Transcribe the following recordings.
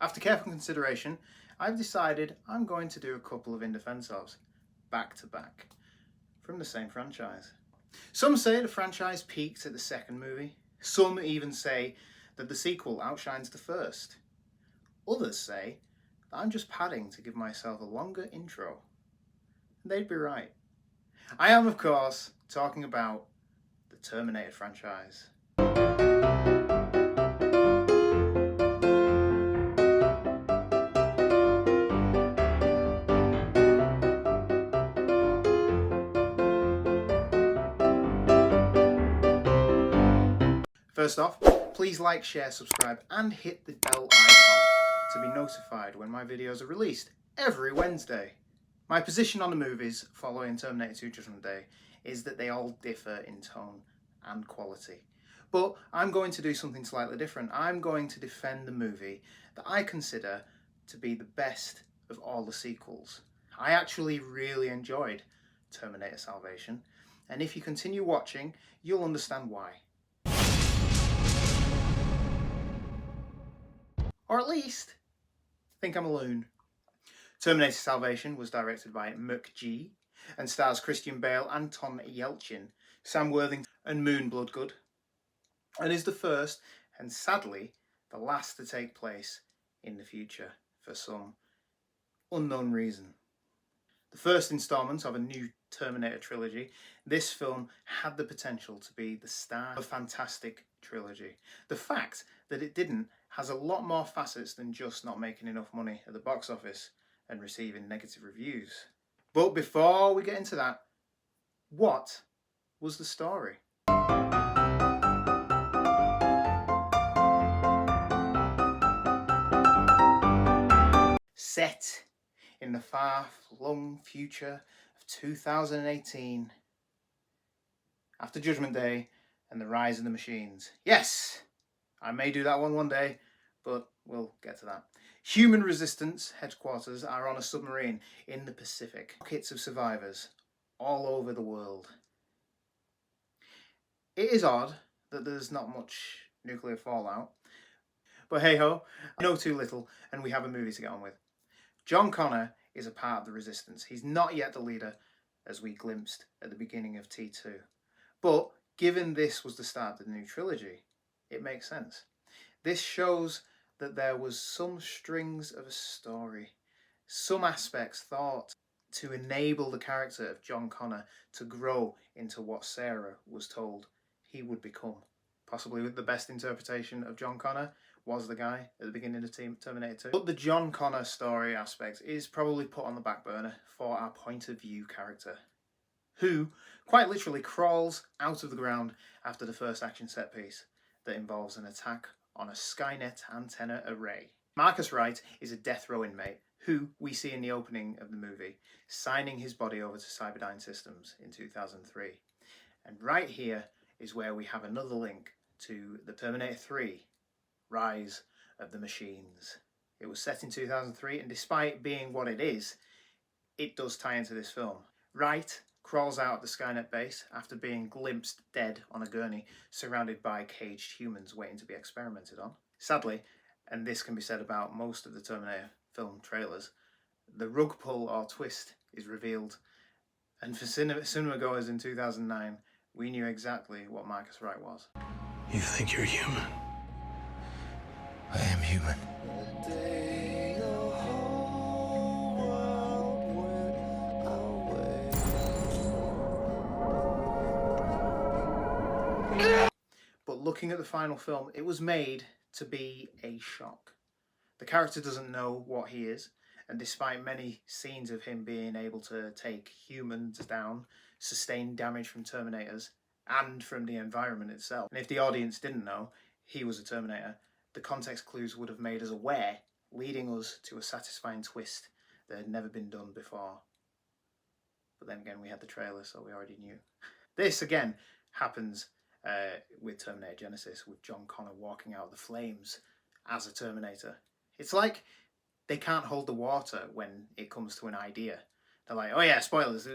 After careful consideration, I've decided I'm going to do a couple of In Defense ofs, back to back, from the same franchise. Some say the franchise peaked at the second movie. Some even say that the sequel outshines the first. Others say that I'm just padding to give myself a longer intro. And they'd be right. I am, of course, talking about the Terminator franchise. First off, please like, share, subscribe and hit the bell icon to be notified when my videos are released every Wednesday. My position on the movies following Terminator 2 Judgment Day is that they all differ in tone and quality. But I'm going to do something slightly different. I'm going to defend the movie that I consider to be the best of all the sequels. I actually really enjoyed Terminator Salvation, and if you continue watching, you'll understand why. Or at least, think I'm a loon. Terminator Salvation was directed by G and stars Christian Bale, Anton Yelchin, Sam Worthington and Moon Bloodgood, and is the first, and sadly, the last to take place in the future for some unknown reason. The first instalment of a new Terminator trilogy, this film had the potential to be the start of a fantastic trilogy. The fact that it didn't has a lot more facets than just not making enough money at the box office and receiving negative reviews. But before we get into that, what was the story? Set in the far-flung future of 2018, after Judgment Day and the rise of the machines. Yes, I may do that one day, but we'll get to that. Human Resistance headquarters are on a submarine in the Pacific. Pockets of survivors all over the world. It is odd that there's not much nuclear fallout, but hey ho, I know too little and we have a movie to get on with. John Connor is a part of the Resistance. He's not yet the leader, as we glimpsed at the beginning of T2. But given this was the start of the new trilogy, it makes sense. This shows that there was some strings of a story, some aspects thought to enable the character of John Connor to grow into what Sarah was told he would become. Possibly the best interpretation of John Connor was the guy at the beginning of Terminator 2. But the John Connor story aspect is probably put on the back burner for our point of view character, who quite literally crawls out of the ground after the first action set piece that involves an attack on a Skynet antenna array. Marcus Wright is a death row inmate who we see in the opening of the movie signing his body over to Cyberdyne Systems in 2003. And right here is where we have another link to the Terminator 3 Rise of the Machines. It was set in 2003, and despite being what it is, it does tie into this film. Wright crawls out of the Skynet base after being glimpsed dead on a gurney, surrounded by caged humans waiting to be experimented on. Sadly, and this can be said about most of the Terminator film trailers, the rug pull or twist is revealed, and for cinema goers in 2009, we knew exactly what Marcus Wright was. You think you're human? I am human. But looking at the final film, it was made to be a shock. The character doesn't know what he is, and despite many scenes of him being able to take humans down, sustain damage from Terminators, and from the environment itself, and if the audience didn't know he was a Terminator, the context clues would have made us aware, leading us to a satisfying twist that had never been done before. But then again, we had the trailer, so we already knew. This, again, happens with Terminator Genisys, with John Connor walking out of the flames as a Terminator. It's like they can't hold the water when it comes to an idea. They're like, oh yeah, spoilers.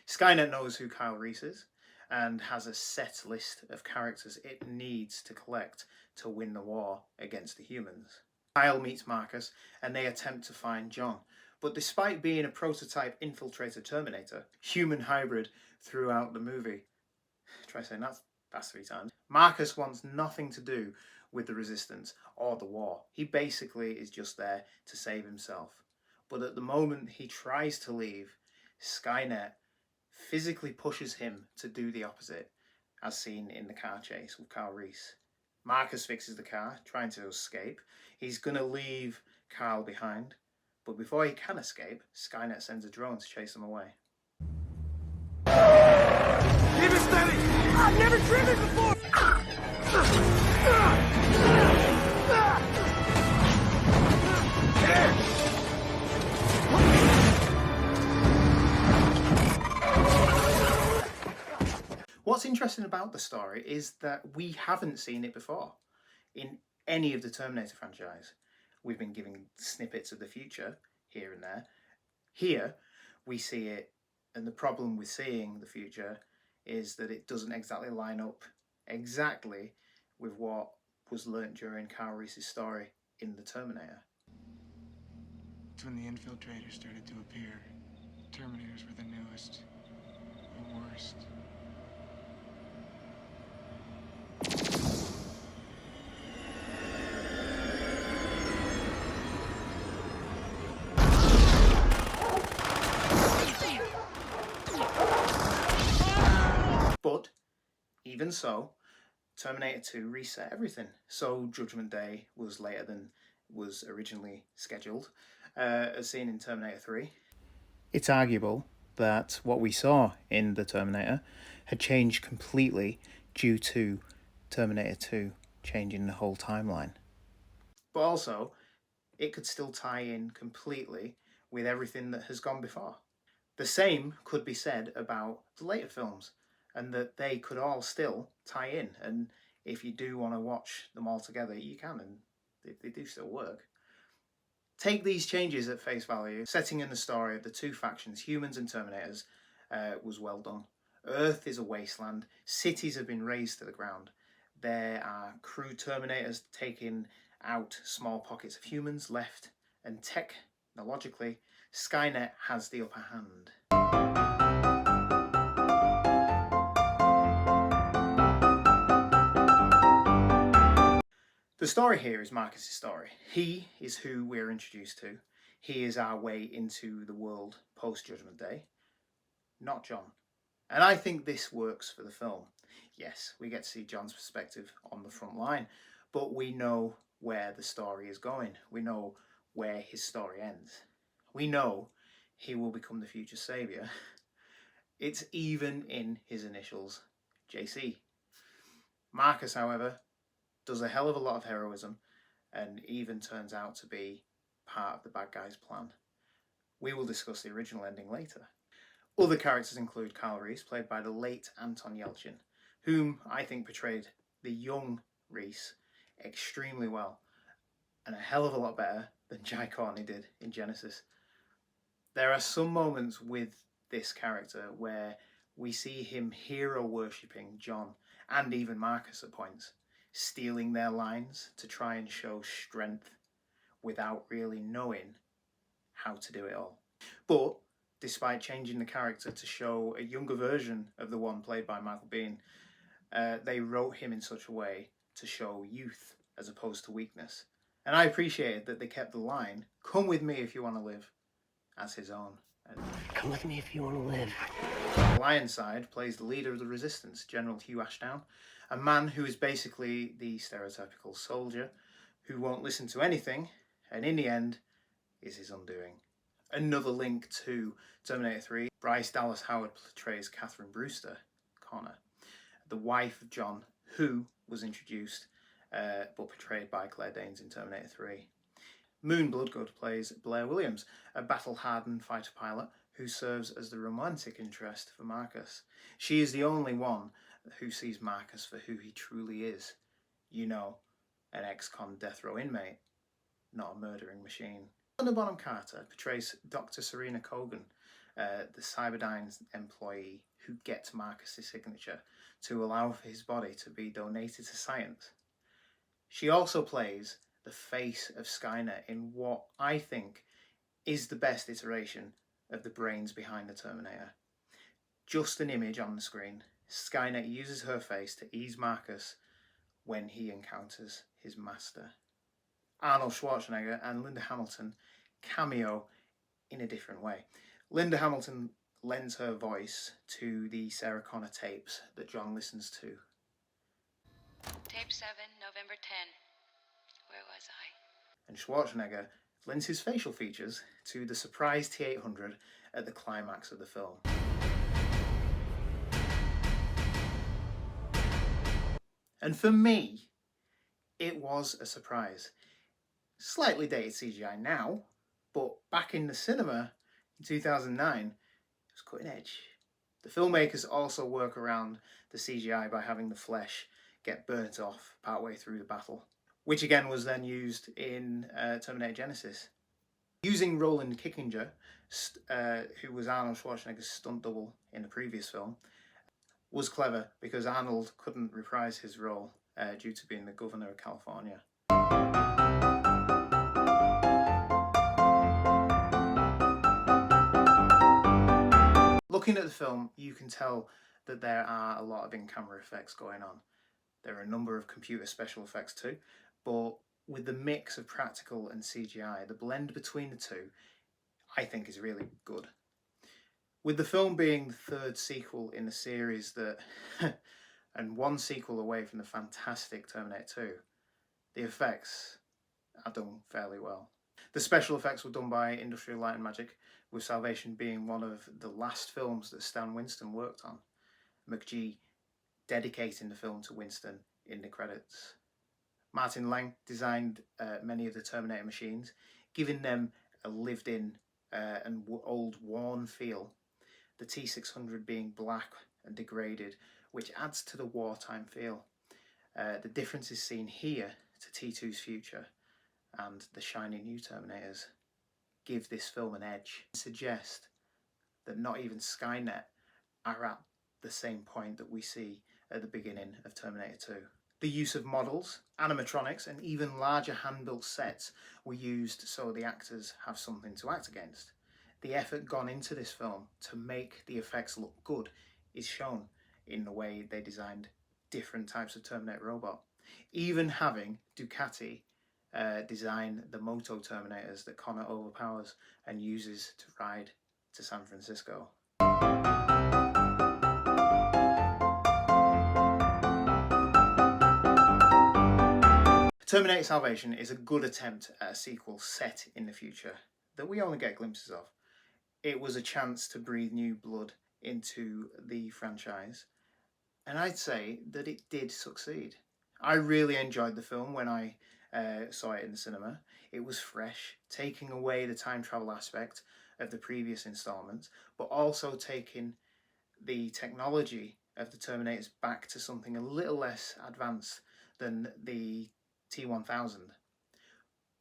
Skynet knows who Kyle Reese is and has a set list of characters it needs to collect to win the war against the humans. Kyle meets Marcus and they attempt to find John. But despite being a prototype infiltrator Terminator, human hybrid throughout the movie, try saying that's 3 times, Marcus wants nothing to do with the resistance or the war. He basically is just there to save himself. But at the moment he tries to leave, Skynet physically pushes him to do the opposite, as seen in the car chase with Kyle Reese. Marcus fixes the car, trying to escape. He's going to leave Carl behind, but before he can escape, Skynet sends a drone to chase him away. Keep it steady! I've never driven before! What's interesting about the story is that we haven't seen it before in any of the Terminator franchise. We've been given snippets of the future here and there. Here, we see it, and the problem with seeing the future is that it doesn't exactly line up exactly with what was learnt during Kyle Reese's story in the Terminator. It's when the infiltrators started to appear. Terminators were the newest, the worst. But even so, Terminator 2 reset everything. So Judgment Day was later than was originally scheduled, as seen in Terminator 3. It's arguable that what we saw in the Terminator had changed completely due to Terminator 2 changing the whole timeline. But also, it could still tie in completely with everything that has gone before. The same could be said about the later films, and that they could all still tie in. And if you do want to watch them all together, you can, and they do still work. Take these changes at face value. Setting in the story of the two factions, humans and Terminators, was well done. Earth is a wasteland. Cities have been razed to the ground. There are crude Terminators taking out small pockets of humans left, and technologically, Skynet has the upper hand. The story here is Marcus' story. He is who we're introduced to. He is our way into the world post-Judgment Day, not John. And I think this works for the film. Yes, we get to see John's perspective on the front line, but we know where the story is going. We know where his story ends. We know he will become the future saviour. It's even in his initials, JC. Marcus, however, does a hell of a lot of heroism and even turns out to be part of the bad guy's plan. We will discuss the original ending later. Other characters include Kyle Reese, played by the late Anton Yelchin, whom I think portrayed the young Reese extremely well, and a hell of a lot better than Jai Courtney did in Genisys. There are some moments with this character where we see him hero-worshipping John and even Marcus at points, stealing their lines to try and show strength without really knowing how to do it all. But despite changing the character to show a younger version of the one played by Michael Biehn, they wrote him in such a way to show youth as opposed to weakness. And I appreciated that they kept the line, "Come with me if you want to live," as his own. And come with me if you want to live. Lionside plays the leader of the resistance, General Hugh Ashdown, a man who is basically the stereotypical soldier who won't listen to anything, and in the end is his undoing. Another link to Terminator 3, Bryce Dallas Howard portrays Catherine Brewster, Connor, the wife of John, who was introduced but portrayed by Claire Danes in Terminator 3. Moon Bloodgood plays Blair Williams, a battle-hardened fighter pilot who serves as the romantic interest for Marcus. She is the only one who sees Marcus for who he truly is. You know, an ex-con death row inmate, not a murdering machine. Helena Bonham-Carter portrays Dr. Serena Kogan, the Cyberdyne's employee who gets Marcus' signature to allow for his body to be donated to science. She also plays the face of Skynet in what I think is the best iteration of the brains behind the Terminator. Just an image on the screen, Skynet uses her face to ease Marcus when he encounters his master. Arnold Schwarzenegger and Linda Hamilton cameo in a different way. Linda Hamilton lends her voice to the Sarah Connor tapes that John listens to. Tape 7, November 10. Where was I? And Schwarzenegger lends his facial features to the surprise T-800 at the climax of the film. And for me, it was a surprise. Slightly dated CGI now, but back in the cinema in 2009, it was cutting edge. The filmmakers also work around the CGI by having the flesh get burnt off partway through the battle, which again was then used in Terminator Genisys. Using Roland Kickinger, who was Arnold Schwarzenegger's stunt double in the previous film, was clever because Arnold couldn't reprise his role due to being the governor of California. Looking at the film, you can tell that there are a lot of in-camera effects going on. There are a number of computer special effects too, but with the mix of practical and CGI, the blend between the two, I think is really good. With the film being the third sequel in the series that, and one sequel away from the fantastic Terminator 2, the effects are done fairly well. The special effects were done by Industrial Light and Magic, with Salvation being one of the last films that Stan Winston worked on, McGee dedicating the film to Winston in the credits. Martin Lang designed many of the Terminator machines, giving them a lived-in and old worn feel. The T-600 being black and degraded, which adds to the wartime feel. The difference is seen here to T2's future, and the shiny new Terminators give this film an edge. Suggest that not even Skynet are at the same point that we see at the beginning of Terminator 2. The use of models, animatronics, and even larger hand-built sets were used so the actors have something to act against. The effort gone into this film to make the effects look good is shown in the way they designed different types of Terminator robot. Even having Ducati design the Moto Terminators that Connor overpowers and uses to ride to San Francisco. Terminator Salvation is a good attempt at a sequel set in the future that we only get glimpses of. It was a chance to breathe new blood into the franchise, and I'd say that it did succeed. I really enjoyed the film when I saw it in the cinema. It was fresh, taking away the time travel aspect of the previous installments, but also taking the technology of the Terminators back to something a little less advanced than the T-1000.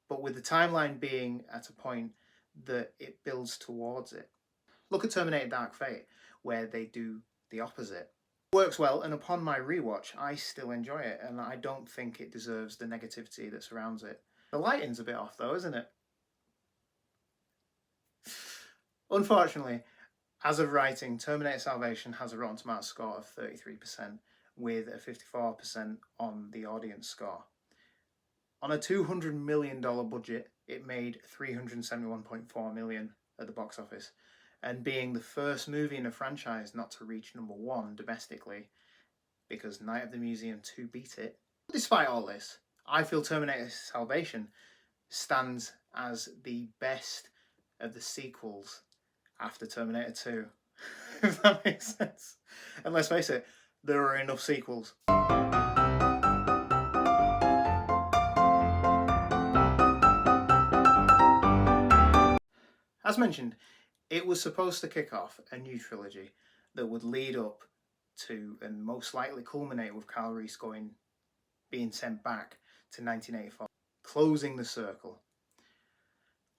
But with the timeline being at a point that it builds towards it. Look at Terminator Dark Fate, where they do the opposite. It works well, and upon my rewatch, I still enjoy it, and I don't think it deserves the negativity that surrounds it. The lighting's a bit off though, isn't it? Unfortunately, as of writing, Terminator Salvation has a Rotten Tomatoes score of 33%, with a 54% on the audience score. On a $200 million budget, it made $371.4 million at the box office, and being the first movie in the franchise not to reach #1 domestically, because Night of the Museum 2 beat it. Despite all this, I feel Terminator Salvation stands as the best of the sequels after Terminator 2, if that makes sense. And let's face it, there are enough sequels. As mentioned, it was supposed to kick off a new trilogy that would lead up to and most likely culminate with Kyle Reese being sent back to 1984, closing the circle.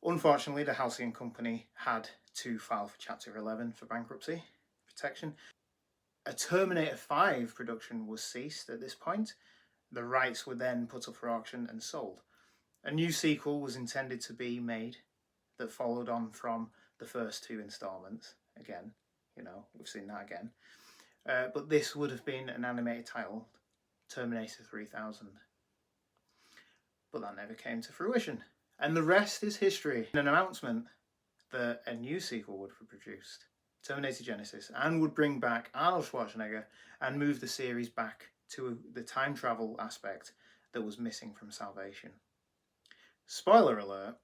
Unfortunately, the Halcyon Company had to file for Chapter 11 for bankruptcy protection. A Terminator 5 production was ceased at this point. The rights were then put up for auction and sold. A new sequel was intended to be made that followed on from the first 2 installments. Again, you know, we've seen that again. But this would have been an animated title, Terminator 3000. But that never came to fruition. And the rest is history. An announcement that a new sequel would be produced, Terminator Genisys, and would bring back Arnold Schwarzenegger and move the series back to the time travel aspect that was missing from Salvation. Spoiler alert,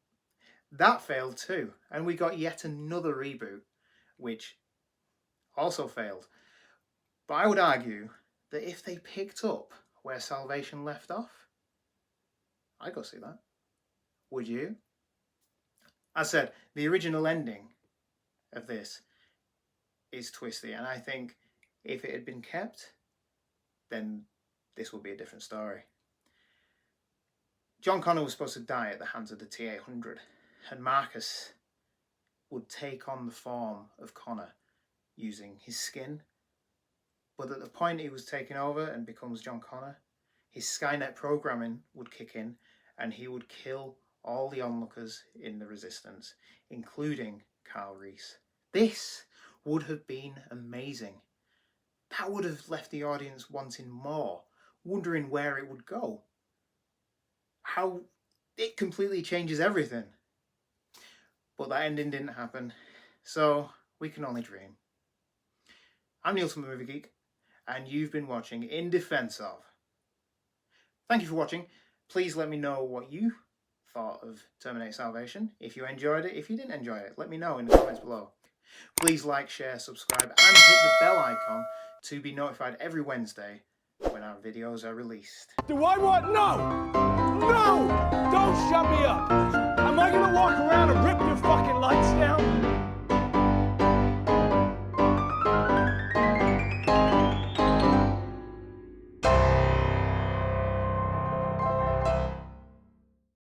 that failed too, and we got yet another reboot, which also failed. But I would argue that if they picked up where Salvation left off, I'd go see that. Would you? I said, the original ending of this is twisty, and I think if it had been kept, then this would be a different story. John Connor was supposed to die at the hands of the T-800, and Marcus would take on the form of Connor using his skin. But at the point he was taken over and becomes John Connor, his Skynet programming would kick in, and he would kill all the onlookers in the Resistance, including Carl Reese. This would have been amazing. That would have left the audience wanting more, wondering where it would go. How it completely changes everything. But that ending didn't happen, so we can only dream. I'm the Ultimate Movie Geek, and you've been watching In Defense Of. Thank you for watching. Please let me know what you thought of Terminator Salvation. If you enjoyed it, if you didn't enjoy it, let me know in the comments below. Please like, share, subscribe, and hit the bell icon to be notified every Wednesday when our videos are released. Do I want? No! No! Don't shut me up!